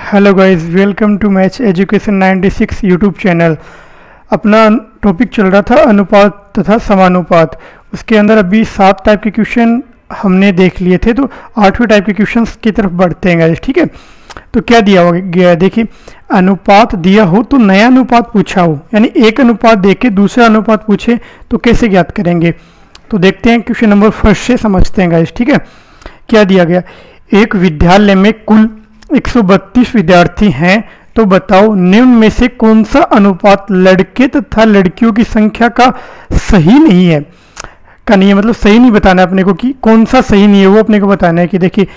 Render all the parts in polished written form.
Hello guys, welcome to match education 96 YouTube channel. अपना topic चल रहा था अनुपात तथा समानुपात। उसके अंदर अभी 7 टाइप के क्वेश्चन हमने देख लिए थे, तो 8वें टाइप के क्वेश्चंस की तरफ बढ़ते हैं गाइस। ठीक है, तो क्या दिया गया है देखिए, अनुपात दिया हो तो नया अनुपात पूछा हो, यानी एक अनुपात देके दूसरा अनुपात पूछे तो कैसे ज्ञात करेंगे। तो देखते हैं क्वेश्चन नंबर फर्स्ट से समझते हैं गाइस। ठीक है, क्या दिया गया, एक विद्यालय में कुल 132 विद्यार्थी हैं, तो बताओ निम्न में से कौन सा अनुपात लड़के तथा लड़कियों की संख्या का सही नहीं है। का नहीं है मतलब सही नहीं बताना है अपने को कि कौन सा सही नहीं है, वो अपने को बताना है। कि देखिए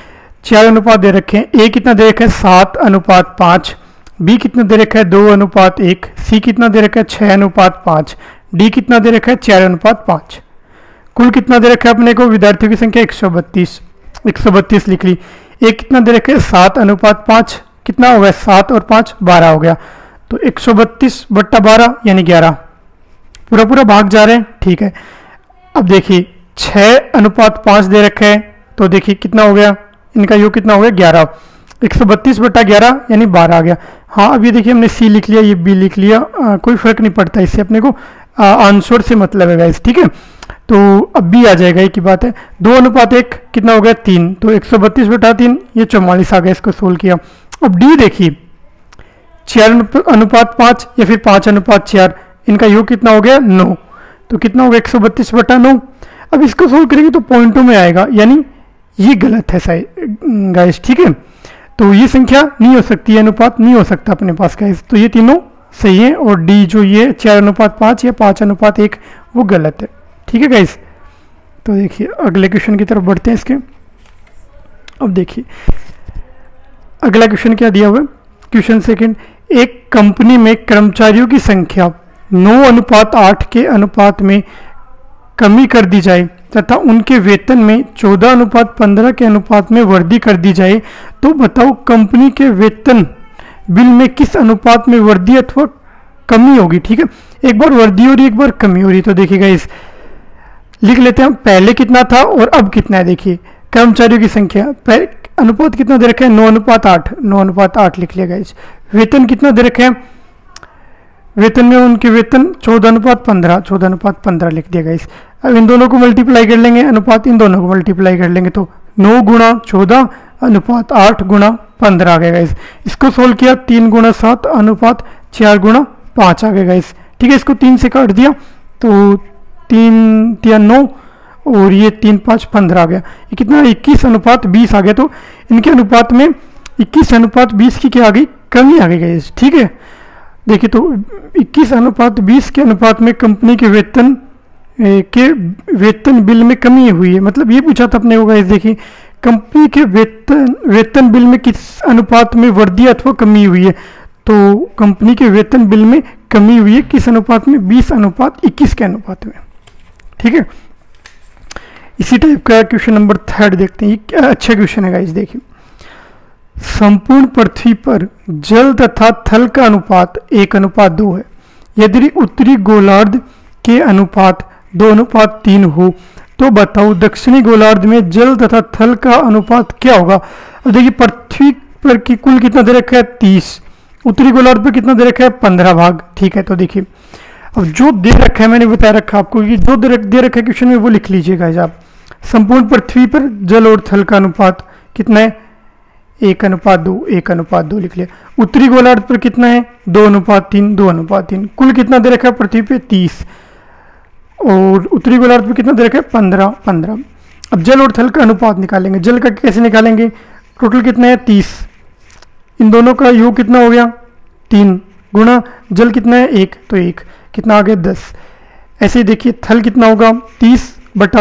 4 अनुपात दे रखे हैं, ए कितना दे रखा है 7:5, बी कितना दे रखा है 2:1, सी कितना दे रखा है 6:5, डी कितना दे रखा है 4:5। कुल कितना दे रखा है अपने को, विद्यार्थियों की संख्या 132 लिख ली। एक कितना दे रखे 7:5, कितना हो गया 7 और 5 12 हो गया, तो 132/12 यानी 11, पूरा भाग जा रहे हैं। ठीक है, अब देखिए 6:5 दे रखे हैं, तो देखिए कितना हो गया, इनका योग कितना हो गया 11, 132/11 यानी 12 आ गया। हाँ, अब ये देखिए हमने सी लिख लिया, ये बी लिख लिया, कोई फर्क नहीं पड़ता, इससे अपने को आंसर से मतलब है गाइस। ठीक है, तो अब भी आ जाएगा, एक ही बात है। 2:1 कितना हो गया 3, तो 132/3 ये 44 आ गया, इसको सोल्व किया। अब डी देखिए 4:5 या फिर 5:4, इनका योग कितना हो गया 9, तो कितना हो गया 132/9। अब इसको सोल्व करेंगे तो पॉइंटों में आएगा, यानी ये गलत है सही गाइस। ठीक है, तो ये संख्या नहीं हो सकती, अनुपात नहीं हो सकता अपने पास गाइस, तो ये तीनों सही है, और डी जो ये 4:5 या 5:1 वो गलत है। ठीक है गाइस, तो देखिए अगले क्वेश्चन की तरफ बढ़ते हैं इसके। अब देखिए अगला क्वेश्चन क्या दिया हुआ है, क्वेश्चन सेकंड, एक कंपनी में कर्मचारियों की संख्या 9:8 के अनुपात में कमी कर दी जाए तथा उनके वेतन में 14:15 के अनुपात में वृद्धि कर दी जाए, तो बताओ कंपनी के वेतन बिल में किस अनुपात में वृद्धि अथवा कमी होगी। ठीक है, एक बार वृद्धि हो रही एक बार कमी हो रही, तो देखिएगा इस लिख लेते हैं, पहले कितना था और अब कितना है। देखिए कर्मचारियों की संख्या अनुपात कितना दे रखा है 9:8 लिख लिया गाइस। वेतन कितना दे रखा है, वेतन में उनके वेतन 14:15 लिख दिया गाइस। अब इन दोनों को मल्टीप्लाई कर लेंगे, अनुपात इन दोनों को मल्टीप्लाई कर लेंगे, तो 9 × 14:8 × 15 आ गया गाइस। इसको सोल्व किया 3 × 7 4 × 5 आ गया गाइस। ठीक है, इसको 3 से काट दिया तो 3 × 9 और ये 3 × 5 15 आ गया। ये कितना 21:20 आ गया, तो इनके अनुपात में 21:20 की क्या आ गई, कमी आ गई गाइस। ठीक है, देखिए तो 21:20 के अनुपात में कंपनी के वेतन बिल में कमी हुई है, मतलब ये पूछा था अपने को गाइस। देखिए कंपनी के वेतन बिल में किस अनुपात में वृद्धि अथवा कमी हुई है, तो कंपनी के वेतन बिल में कमी हुई है किस अनुपात में, 20:21 के अनुपात में। ठीक है, इसी टाइप का क्वेश्चन नंबर 3 देखते हैं, ये अच्छा क्वेश्चन है गाइस। देखिए संपूर्ण पृथ्वी पर जल तथा थल का अनुपात 1:2 है, यदि उत्तरी गोलार्ध के अनुपात 2:3 हो, तो बताओ दक्षिणी गोलार्ध में जल तथा थल का अनुपात क्या होगा। अब देखिए पृथ्वी पर की कुल कितना दे रखा है 30, उत्तरी गोलार्ध पर कितना दे रखा है 15 भाग। ठीक है, तो देखिए अब जो दे रखा है मैंने बता रखा आपको, ये जो दे रखा है क्वेश्चन में वो लिख लीजिएगा आप। संपूर्ण पृथ्वी पर जल और थल का अनुपात कितना है 1:2 लिख लिया। उत्तरी गोलार्ध पर कितना है 2:3, कुल कितना दे रखा है पृथ्वी पे 30, और उत्तरी गोलार्ध पर कितना दे रखा है 15। अब जल और थल का अनुपात निकालेंगे, जल का कैसे निकालेंगे, टोटल कितना है 30, इन दोनों का योग कितना हो गया 3 गुणा जल कितना है 1, तो 1 कितना आ गया 10। ऐसे ही देखिए थल कितना होगा 30 बटा,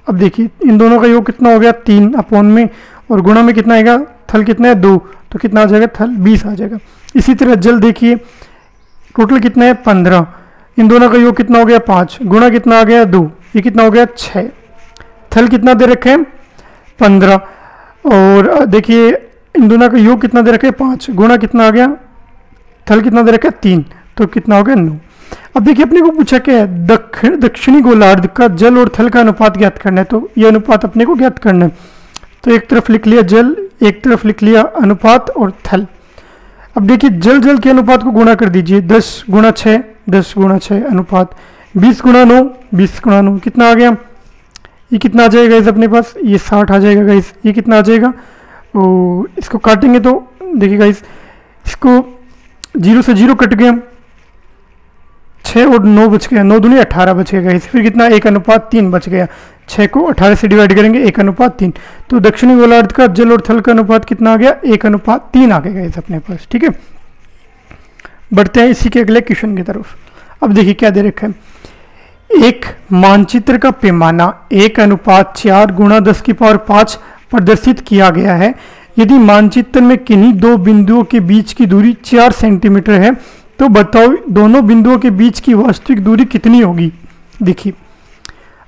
अब देखिए इन दोनों का योग कितना हो गया 3 अपॉन में, और गुणा में कितना आएगा, थल कितना है 2, तो कितना आ जाएगा थल 20 आ जाएगा। इसी तरह जल देखिए टोटल कितना है 15, इन दोनों का योग कितना हो गया 5, गुणा कितना आ गया 2, ये कितना हो गया 6। थल कितना दे रखे हैं 15, और देखिए इन दोनों का योग कितना दे रखे हैं 5, गुणा कितना आ गया, थल कितना दे रखा है 3, तो कितना हो गया 9। अब देखिए अपने को पूछा क्या है, दक्षिणी गोलार्ध का जल और थल का अनुपात ज्ञात करना है, तो ये अनुपात अपने को ज्ञात करना है। तो एक तरफ लिख लिया जल, एक तरफ लिख लिया अनुपात और थल। अब देखिए जल्द जल्द के अनुपात को गुणा कर दीजिए, 10 गुणा 6, 10 गुणा 6 अनुपात 20 गुणा 9, 20 गुणा 9 कितना आ गया, ये कितना आ जाएगा गाइस अपने पास, ये 60 आ जाएगा गाइस। ये कितना आ जाएगा, ओ इसको काटेंगे तो देखिए गाइस, इसको 0 से 0 कट गया, 6 और 9 बच गया, 9 दूनी 18 बच गया गाइस। फिर कितना, 1:3 बच गया। 6 को 18 से डिवाइड करेंगे, 1:3। तो दक्षिणी गोलार्ध का जल और थल का अनुपात कितना आ गया, 1:3 आ गया गाइस अपने पास। ठीक है, बढ़ते हैं इसी के अगले क्वेश्चन की तरफ। अब देखिए क्या दे रखा है, एक मानचित्र का पैमाना 1:4 गुणा 10⁵ प्रदर्शित किया गया है। यदि मानचित्र में किन्हीं दो बिंदुओं के बीच की दूरी 4 सेंटीमीटर है तो बताओ दोनों बिंदुओं के बीच की वास्तविक दूरी कितनी होगी। देखिए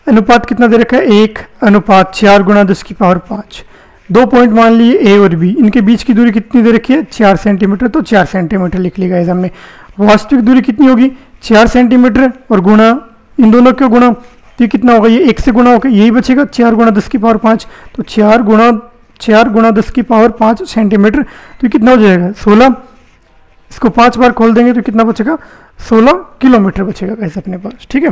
अनुपात कितना दे रखा है, 1:4 गुणा 10⁵। 2 पॉइंट मान लिए ए और बी, इनके बीच की दूरी कितनी दे रखी है, 4 सेंटीमीटर। तो 4 सेंटीमीटर लिख लिया गाइस हमने। वास्तविक दूरी कितनी होगी, 4 सेंटीमीटर और गुणा इन दोनों के गुणा, तो ये कितना होगा, ये 1 से गुणा होगा, यही बचेगा 4 गुणा 10⁵। तो 4 गुणा 10⁵ सेंटीमीटर, तो ये कितना हो जाएगा 16। इसको 5 बार खोल देंगे तो कितना बचेगा, 16 किलोमीटर बचेगा गाइस अपने पास। ठीक है,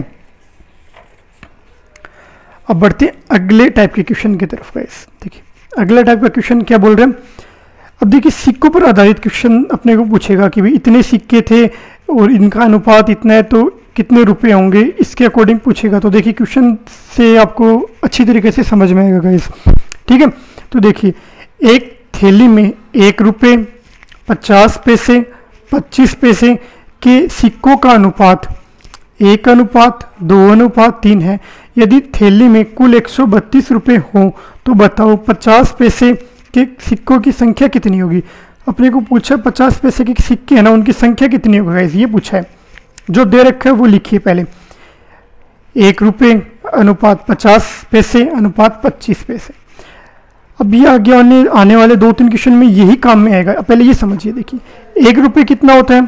अब बढ़ते हैं अगले टाइप के क्वेश्चन की तरफ गाइस। देखिए अगला टाइप का क्वेश्चन क्या बोल रहे हैं। अब देखिए सिक्कों पर आधारित क्वेश्चन अपने को पूछेगा कि भाई इतने सिक्के थे और इनका अनुपात इतना है तो कितने रुपए होंगे, इसके अकॉर्डिंग पूछेगा। तो देखिए क्वेश्चन से आपको अच्छी तरीके से समझ में आएगा गाइस। ठीक है, तो देखिए एक थैली में 1 रुपये, 50 पैसे, 25 पैसे के सिक्कों का अनुपात 1:2:3 है। यदि थैली में कुल 132 रुपये हों तो बताओ 50 पैसे के सिक्कों की संख्या कितनी होगी। अपने को पूछा 50 पैसे के सिक्के हैं ना, उनकी संख्या कितनी होगी गाइस, ये पूछा है। जो दे रखा है वो लिखिए पहले, 1 रुपये अनुपात 50 पैसे अनुपात 25 पैसे। अब ये आगे आने वाले 2-3 क्वेश्चन में यही काम में आएगा। पहले ये समझिए, देखिए 1 रुपये कितना होता है,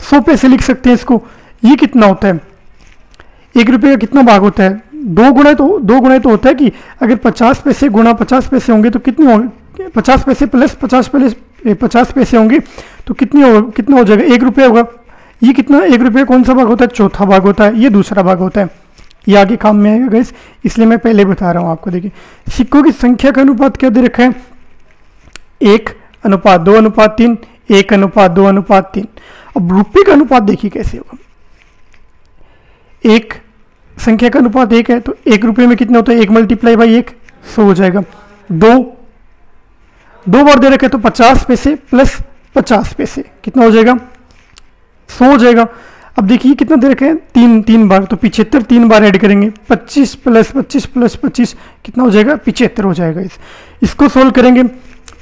100 पैसे लिख सकते हैं इसको। ये कितना होता है, 1 रुपये का कितना भाग होता है, 2 गुना तो होता है कि अगर 50 पैसे गुणा 50 पैसे होंगे तो कितने होंगे, 50 पैसे प्लस 50 पैसे होंगे तो कितना हो जाएगा, 1 रुपये होगा। ये कितना, 1 रुपये कौन सा भाग होता है, चौथा भाग होता है, ये दूसरा भाग होता है। ये आगे काम में आएगा गाइस, इसलिए मैं पहले बता रहा हूँ आपको। देखिए सिक्कों की संख्या का अनुपात क्या दे रखा है, 1:2:3, 1:2:3। अब रुपये का अनुपात देखिए कैसे होगा, एक संख्या का अनुपात 1 है तो 1 रुपये में कितना होता है, 1 × 1 100 हो जाएगा। 2 बार दे रखा है तो 50 पैसे प्लस 50 पैसे कितना हो जाएगा, 100 हो जाएगा। अब देखिए कितना दे रखा है, 3 बार, तो 75 3 बार ऐड करेंगे, 25 + 25 + 25 कितना हो जाएगा, 75 हो जाएगा। इसको सोल्व करेंगे,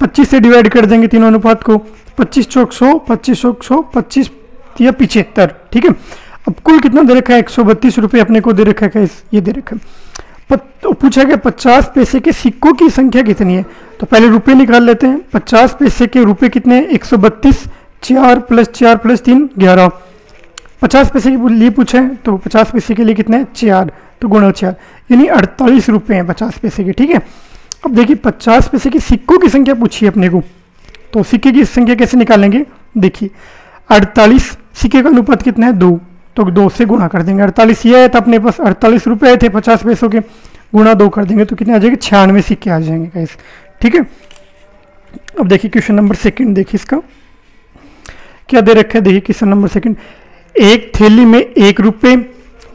25 से डिवाइड कर देंगे तीनों अनुपात को, 25 चौक 100, 25 चौक 100, 25 या 75। ठीक है, अब कुल कितना दे रखा है, 132 रुपये अपने को दे रखा है। ये दे रखा है। तो पूछा गया 50 पैसे के सिक्कों की संख्या कितनी है। तो पहले रुपये निकाल लेते हैं। 50 पैसे के रुपये कितने हैं, 132, 4 + 4 + 3 11। 50 पैसे के लिए पूछा है तो 50 पैसे के लिए कितने हैं, 4, तो गुणा 4 यानी 48 रुपये हैं 50 पैसे के। ठीक है, अब देखिए 50 पैसे के सिक्कों की संख्या पूछी है अपने को, तो सिक्के की संख्या कैसे निकालेंगे। देखिए 48 सिक्के का अनुपात कितना है, 2, तो 2 से गुणा कर देंगे। 48 ये है तो अपने पास 48 रुपये थे 50 पैसों के, गुणा 2 कर देंगे तो कितने आ जाएंगे, 96 सिक्के आ जाएंगे गाइस। ठीक है, अब देखिए क्वेश्चन नंबर 2 देखिए इसका क्या दे रखा है। देखिए क्वेश्चन नंबर 2, एक थैली में 1 रुपये,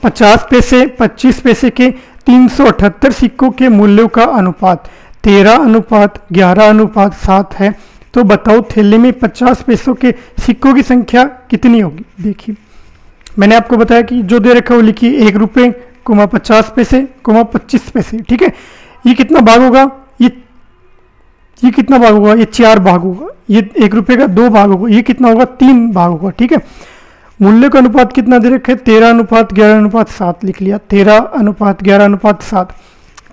50 पैसे, 25 पैसे के 378 सिक्कों के मूल्यों का अनुपात 13:11:7 है। तो बताओ थैली में 50 पैसों के सिक्कों की संख्या कितनी होगी। देखिए मैंने आपको बताया कि जो दे रखा है वो लिखिए, 1 रुपये, 50 पैसे, 25 पैसे। ठीक है, ये कितना भाग होगा, ये कितना भाग होगा, ये 4 भाग होगा। ये 1 रुपये का 2 भाग होगा, ये कितना होगा, 3 भाग होगा। ठीक है, मूल्य का अनुपात कितना दे रखा है, 13:11:7 लिख लिया, 13:11:7।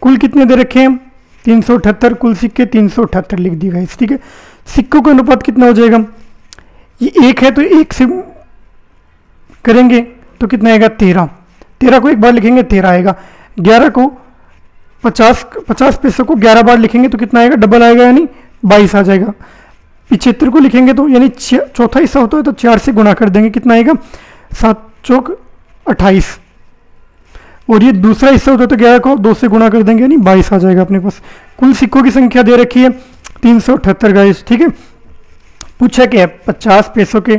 कुल कितने दे रखे हैं, 378, कुल सिक्के 378 लिख दिया है। ठीक है, सिक्कों का अनुपात कितना हो जाएगा, ये 1 है तो 1 से करेंगे तो कितना आएगा, 13 को 1 बार लिखेंगे 13 आएगा। 11 को 50 पैसों को 11 बार लिखेंगे तो कितना आएगा, डबल आएगा यानी 22 आ जाएगा। 75 को लिखेंगे तो यानी चौथा हिस्सा होता है तो 4 से गुणा कर देंगे, कितना आएगा 7 चौक 28, और ये दूसरा हिस्सा होता है तो 11 को 2 से गुणा कर देंगे यानी 22 आ जाएगा अपने पास। कुल सिक्कों की संख्या दे रखी है 378 गाइस, ठीक है। पूछा क्या है 50 पैसों के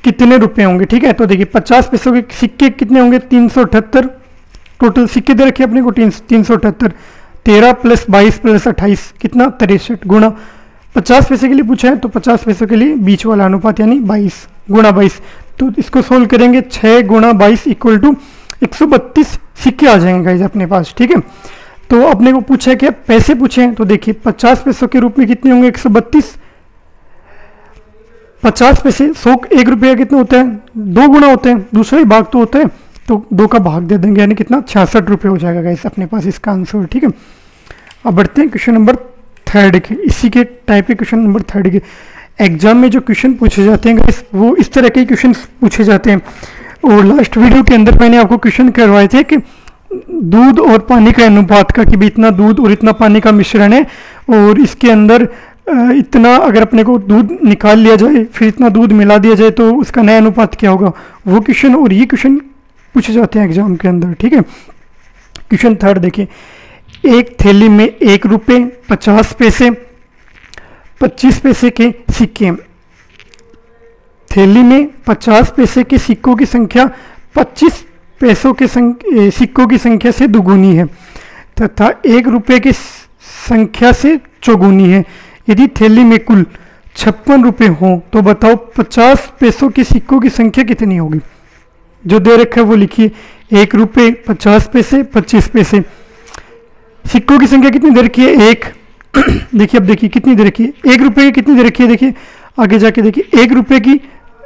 कितने रुपए होंगे, ठीक है। तो देखिए 50 पैसों के सिक्के कितने होंगे 378, टोटल सिक्के दे रखे अपने को 378, 13 प्लस 22 प्लस 28 कितना 63 गुणा 50 पैसे के लिए पूछा है तो 50 पैसों के लिए बीच वाला अनुपात यानी 22 गुणा 22। तो इसको सोल्व करेंगे 6 गुणा 22 इक्वल टू 132 सिक्के आ जाएंगे गाइस अपने पास, ठीक है। तो अपने को पूछा है क्या पैसे पूछे हैं, तो देखिए 50 पैसों के रूप में कितने होंगे 132, 50 पैसे 100 1 रुपये कितने होते हैं 2 गुना होते हैं, दूसरा ही भाग तो होता है तो 2 का भाग दे देंगे यानी कितना 66 रुपये हो जाएगा गाइस अपने पास इसका आंसर, ठीक है। अब बढ़ते हैं क्वेश्चन नंबर 3 के, इसी के टाइप के क्वेश्चन नंबर 3 के। एग्जाम में जो क्वेश्चन पूछे जाते हैं गाइस वो इस तरह के क्वेश्चन पूछे जाते हैं, और लास्ट वीडियो के अंदर मैंने आपको क्वेश्चन करवाए थे कि दूध और पानी का अनुपात का, कि भी इतना दूध और इतना पानी का मिश्रण है और इसके अंदर इतना अगर अपने को दूध निकाल लिया जाए फिर इतना दूध मिला दिया जाए तो उसका नया अनुपात क्या होगा, वो क्वेश्चन और ये क्वेश्चन पूछे जाते हैं एग्जाम के अंदर, ठीक है। क्वेश्चन 3 देखिए, एक थैली में 1 रुपये 50 पैसे 25 पैसे के सिक्के, थैली में 50 पैसे के सिक्कों की संख्या 25 पैसों के सिक्कों की संख्या से दुगुनी है तथा 1 रुपये की संख्या से चौगुनी है। यदि थैली में कुल 56 रुपये हों तो बताओ 50 पैसों के सिक्कों की संख्या कितनी होगी। जो दे रखा है वो लिखिए, 1 रुपये 50 पैसे 25 पैसे, सिक्कों की संख्या कितनी दे रखी है 1, देखिए अब देखिए कितनी दे रखी है 1 रुपये की कितनी दे रखी है, देखिए आगे जाके देखिए 1 रुपये की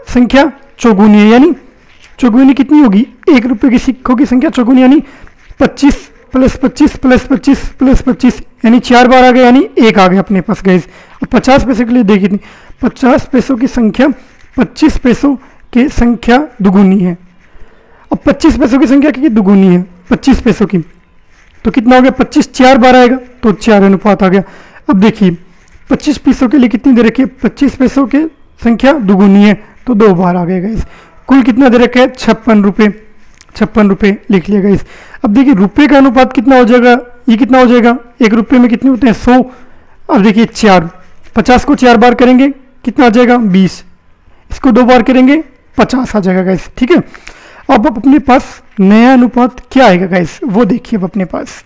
संख्या चौगुनी है यानी चौगुनी कितनी होगी 1 रुपये की सिक्कों की संख्या चौगुनी यानी 25 प्लस 25 प्लस 25 प्लस 25 यानी 4 बार आ गया यानी 1 आ गया अपने पास गाइस। अब 50 पैसे के लिए देखिए 50 पैसों की संख्या 25 पैसों की संख्या दुगुनी है। अब 25 पैसों की संख्या की दुगुनी है 25 पैसों की, तो कितना हो गया 25 4 बार आएगा तो 4 अनुपात आ गया। अब देखिए 25 पैसों के लिए कितनी दे रखी है 25 पैसों की संख्या दुगुनी है तो 2 बार आ गया गाइस। कुल कितना दे रखा है 56 रुपये, 56 रुपये लिख लिया गाइस। अब देखिए रुपये का अनुपात कितना हो जाएगा, ये कितना हो जाएगा 1 रुपये में कितने होते हैं 100, अब देखिए 4, 50 को 4 बार करेंगे कितना आ जाएगा 20, इसको 2 बार करेंगे 50 आ जाएगा गाइस, ठीक है। अब अपने पास नया अनुपात क्या आएगा गाइस वो देखिए, अब अपने पास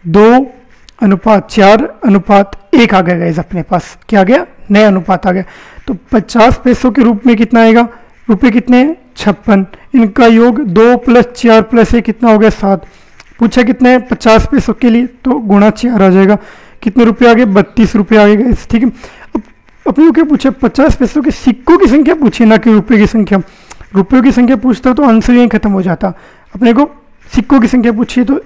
2:4:1 आ गया गाइस अपने पास, क्या आ गया नया अनुपात आ गया। तो 50 पैसों के रूप में कितना आएगा, रुपये कितने 56, इनका योग 2 + 4 + 1 कितना हो गया 7, पूछा कितने 50 पैसों के लिए तो गुणा 4 आ जाएगा, कितने रुपये आ गए 32 रुपये आ गए गाइस, ठीक है। अब अपने को क्या पूछा 50 पैसों के सिक्कों की संख्या पूछी ना कि रुपये की संख्या, रुपयों की संख्या पूछता तो आंसर यहीं खत्म हो जाता। अपने को सिक्कों की संख्या पूछी तो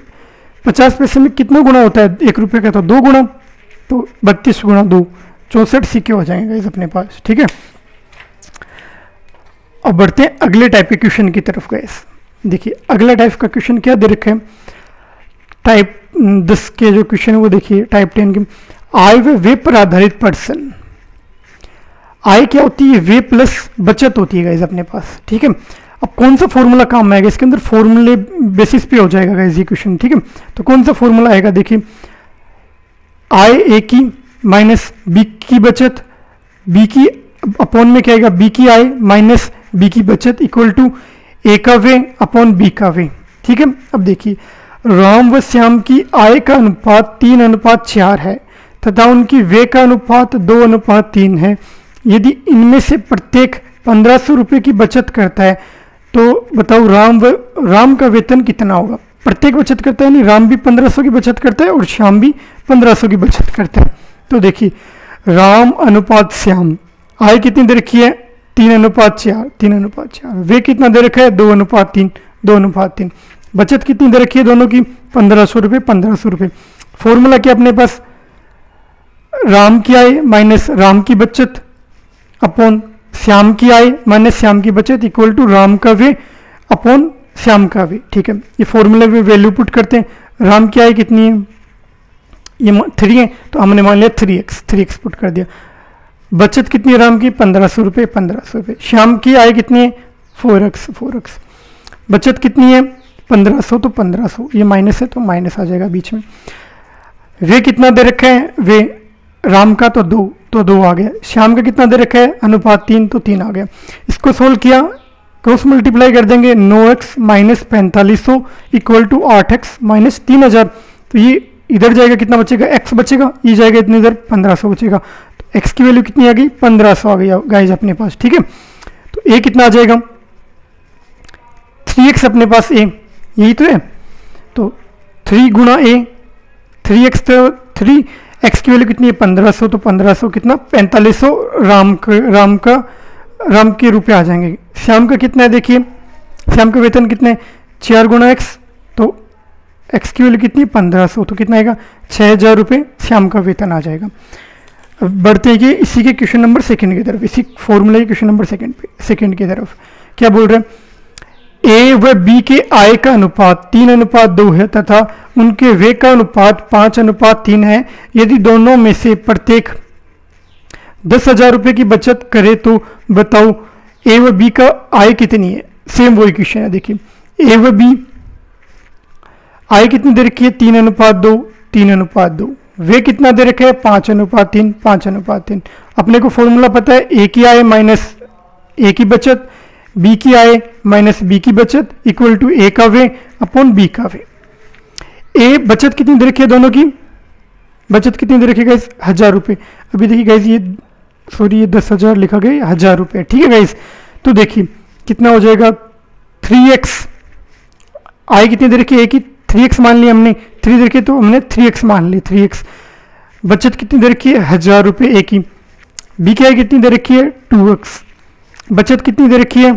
50 पैसे में कितना गुना होता है 1 रुपये का, तो 2 गुना, तो 32 गुणा 2 64 सिक्के हो जाएंगे इस अपने पास, ठीक है। अब बढ़ते हैं अगले टाइप के क्वेश्चन की तरफ गाइस। देखिए अगला टाइप का क्वेश्चन क्या दे रखा है, टाइप 10 के जो क्वेश्चन है वो देखिए टाइप 10 के, आय व व्यय पर आधारित पर्सन। आय क्या होती है, व्यय प्लस बचत होती है गाइस अपने पास, ठीक है। अब कौन सा फॉर्मूला काम आएगा, इसके अंदर फॉर्मूले बेसिस पे हो जाएगा गाइस ये क्वेश्चन, ठीक है। तो कौन सा फॉर्मूला आएगा, देखिए आय ए की माइनस बी की बचत, बी की अपॉन में क्या आएगा बी की आय माइनस बी की बचत इक्वल टू ए का व्यय अपॉन बी का व्यय, ठीक है। अब देखिए राम व श्याम की आय का अनुपात 3:4 है तथा उनकी व्यय का अनुपात 2:3 है। यदि इनमें से प्रत्येक 1500 रुपये की बचत करता है तो बताओ राम का वेतन कितना होगा। प्रत्येक बचत करता है यानी राम भी 1500 की बचत करता है और श्याम भी 1500 की बचत करता है। तो देखिए राम अनुपात श्याम, आय कितनी दे रखी है 3:4, 3:4, वे कितना दे रखा है 2:3, 2:3, बचत कितनी दे रखी है दोनों की 1500 रुपये, 1500 रुपये। फॉर्मूला क्या अपने पास, राम की आय माइनस राम की बचत अपॉन श्याम की आय माइनस श्याम की बचत इक्वल टू राम का व्यय अपॉन श्याम का व्यय, ठीक है। ये फॉर्मूले में वैल्यू पुट करते हैं, राम की आय कितनी है ये 3 है तो हमने मान लिया 3x पुट कर दिया, बचत कितनी है राम की 1500 रुपये 1500 रुपये। श्याम की आय कितनी है 4x। बचत कितनी है 1500 तो 1500, ये माइनस है तो माइनस आ जाएगा बीच में। वे कितना दे रखा है, वे राम का तो 2 तो 2 आ गया। श्याम का कितना दे रखा है अनुपात 3 तो 3 आ गया। इसको सोल्व किया, क्रॉस मल्टीप्लाई कर देंगे 9x minus 4500 equal to 8x minus 3000। तो ये इधर जाएगा, कितना बचेगा x बचेगा, ये जाएगा इतनी इधर 1500 बचेगा। तो x की वैल्यू कितनी आ गई 1500 आ गई गाइज अपने पास। ठीक है, तो a कितना आ जाएगा 3x अपने पास a, यही तो है। तो 3 गुणा a 3x तो 3x की वैल्यू कितनी है 1500, तो 1500 कितना 4500 राम के रुपये आ जाएंगे। श्याम का कितना है देखिए, श्याम का वेतन कितना है 4 गुणा x, तो x की वैल्यू कितनी है 1500, तो कितना आएगा 6000 रुपये श्याम का वेतन आ जाएगा। अब बढ़ते हैं कि इसी के क्वेश्चन नंबर 2 की तरफ, इसी फॉर्मूला के क्वेश्चन नंबर 2 की तरफ। क्या बोल रहे हैं, ए व बी के आय का अनुपात 3:2 है तथा उनके व्यय का अनुपात 5:3 है। यदि दोनों में से प्रत्येक 10,000 रुपये की बचत करे तो बताओ ए व बी का आय कितनी है। सेम वही क्वेश्चन है, देखिए ए व बी आय कितनी दे रखी है 3:2 3:2। वे कितना दे रखे है 5:3 5:3। अपने को फॉर्मूला पता है, ए की आय माइनस ए की बचत, बी की आय माइनस बी की बचत इक्वल टू ए का वे अपॉन बी का वे। ए बचत कितनी दे रखी है, दोनों की बचत कितनी दे रखी है गाइस 1000 रुपये। अभी देखिए गाइस ये ये 10,000 लिखा गया 1000 रुपये। ठीक है गाइस, तो देखिए कितना हो जाएगा 3x, आय कितनी दे रखी है ए की 3x मान लिया हमने, 3 दे रखी है तो हमने 3x मान ली 3x। बचत कितनी दे रखी है 1000 रुपये ए की। बी की आय कितनी दे रखी है 2x। बचत कितनी दे रखी है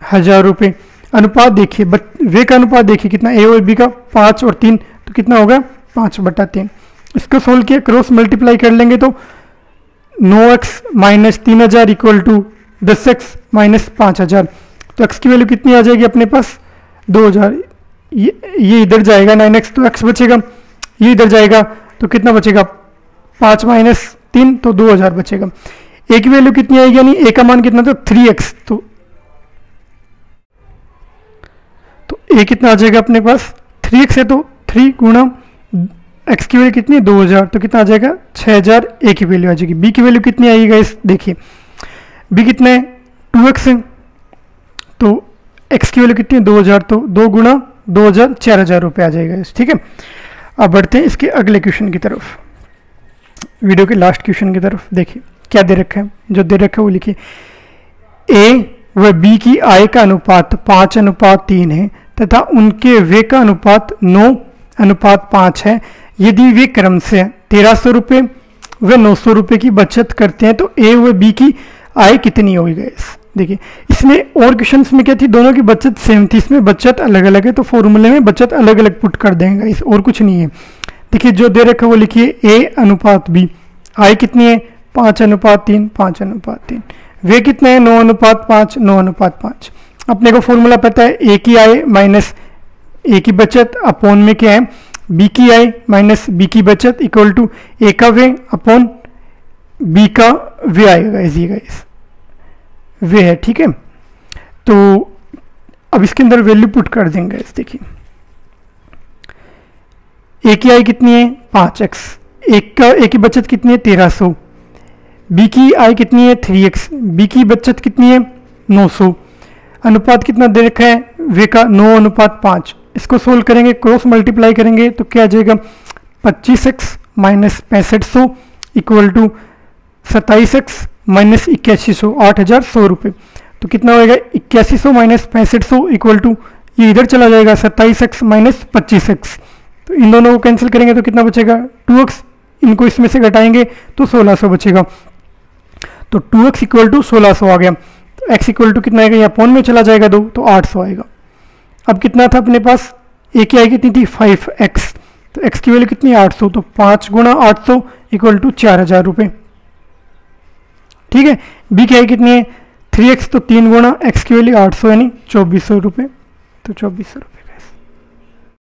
1000 रुपये। अनुपात देखिए, वे का अनुपात देखिए कितना, ए और बी का 5 और 3, तो कितना होगा 5/3। इसको सोल्व किया, क्रॉस मल्टीप्लाई कर लेंगे तो 9x minus 3000 equal to 10x minus 5000। तो x की वैल्यू कितनी आ जाएगी अपने पास 2000। ये इधर जाएगा 9x तो x बचेगा, ये इधर जाएगा तो कितना बचेगा 5 माइनस 3 तो 2000 बचेगा। ए की वैल्यू कितनी आएगी, यानी ए का मान कितना तो 3x, तो ए कितना आ जाएगा अपने पास 3x है तो 3 गुणा x की वैल्यू कितनी है 2000, तो कितना आ जाएगा 6000 ए की वैल्यू आ जाएगी। बी की वैल्यू कितनी आएगी गाइस, देखिए बी कितना है 2x है, तो x की वैल्यू कितनी है 2000, तो 2 गुणा 2000 4000 रुपये आ जाएगा। ठीक है, अब बढ़ते हैं इसके अगले क्वेश्चन की तरफ, वीडियो के लास्ट क्वेश्चन की तरफ। देखिए क्या दे रखा है, जो दे रखा है वो लिखिए, ए व बी की आय का अनुपात 5:3 है तथा उनके व्यय का अनुपात 9:5 है। यदि वे क्रम से 1300 रुपये व 900 रुपये की बचत करते हैं तो ए व बी की आय कितनी होगी गाइस। देखिए इसमें और क्वेश्चंस में क्या थी, दोनों की बचत सेम थी, इसमें बचत अलग अलग है तो फॉर्मूले में बचत अलग अलग पुट कर देंगे गाइस, और कुछ नहीं है। देखिए जो दे रखा है वो लिखिए, ए अनुपात बी, आय कितनी है 5:3 5:3। वे कितने हैं 9:5 9:5। अपने को फॉर्मूला पता है, ए की आय माइनस ए की बचत अपॉन में क्या है बी की आय माइनस बी की बचत इक्वल टू ए का वे अपॉन बी का वे आएगा गाइस, वे है। ठीक है, तो अब इसके अंदर वैल्यू पुट कर देंगे गाइस। देखिए ए की आय कितनी है 5x, ए की बचत कितनी है 1300, बी की आय कितनी है 3x, बी की बचत कितनी है 900। अनुपात कितना दे रखा है वे का 9:5। इसको सोल्व करेंगे, क्रॉस मल्टीप्लाई करेंगे तो क्या आ जाएगा 25x minus 6500 equal to 27x minus 8100 8100 रुपये। तो कितना होएगा 8100 माइनस 6500 इक्वल टू, ये इधर चला जाएगा 27x माइनस 25x। तो इन दोनों को कैंसिल करेंगे तो कितना बचेगा 2x, इनको इसमें से घटाएंगे तो 1600 बचेगा। तो 2x इक्वल टू 1600 आ गया। तो x इक्वल टू कितना आएगा, यहाँ अपॉन में चला जाएगा 2 तो 800 आएगा। अब कितना था अपने पास, ए की आय कितनी थी 5x, तो x की वैल्यू कितनी है 800, तो 5 गुणा 800 इक्वल टू 4000 रुपये। ठीक है, बी की आय कितनी है 3x, तो 3 गुणा x की वैल्यू 800 यानी 2400 रुपये, तो 2400 रुपये।